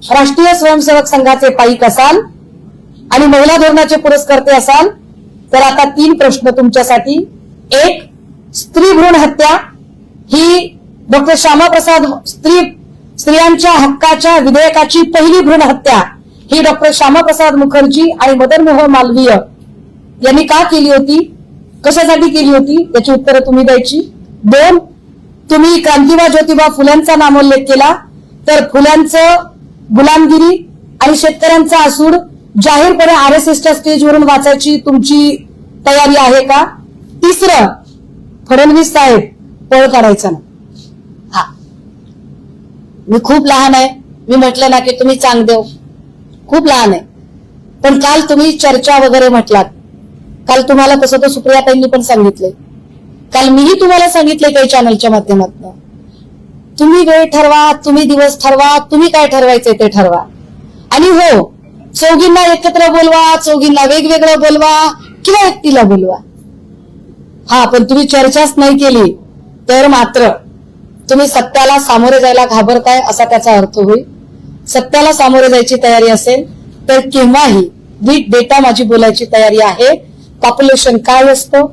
राष्ट्रीय स्वयंसेवक संघाचे पाईक असाल आणि महिला धोरणाचे पुरस्कर्ते असाल तर आता 3 प्रश्न तुमच्यासाठी. एक, स्त्री भ्रूण हत्या ही डॉक्टर श्यामाप्रसाद स्त्रियांच्या हक्काच्या विधेयकाची पहिली भ्रूण हत्या ही डॉक्टर श्यामाप्रसाद मुखर्जी आणि मदन मोहन मालवीय यांनी का केली होती, कशासाठी केली होती, याची उत्तरं तुम्ही द्यायची. 2, तुम्ही क्रांतिबा ज्योतिबा फुल्यांचा नामोल्लेख केला तर फुल्यांचं गुलामगिरी आणि शेतकऱ्यांचा आसूड जाहीरपणे RSSच्या स्टेजवरून वाचायची तुमची तयारी आहे का. 3, फडणवीस साहेब पळ काढायचा ना. हा, मी खूप लहान आहे, मी म्हटलं ना की तुम्ही चांगदेव खूप लहान आहे, पण काल तुम्ही चर्चा वगैरे म्हटलात. काल तुम्हाला तसं तर सुप्रियाताईंनी पण सांगितलंय, काल मीही तुम्हाला सांगितलंय काही चॅनलच्या माध्यमातून. तुम्ही वेळ ठरवा, तुम्ही दिवस ठरवा, तुम्ही काय ठरवायचंय ते ठरवा. आणि हो, चौघींना एकत्र बोलवा, चौघींना वेगवेगळं बोलवा किंवा व्यक्तीला बोलवा. हा, पण तुम्ही चर्चाच नाही केली तर मात्र तुम्ही सत्याला सामोरे जायला घाबरताय असा त्याचा अर्थ होईल. सत्याला सामोरे जायची तयारी असेल तर केव्हाही विथ डेटा माझी बोलायची तयारी आहे. पॉप्युलेशन काय असतं,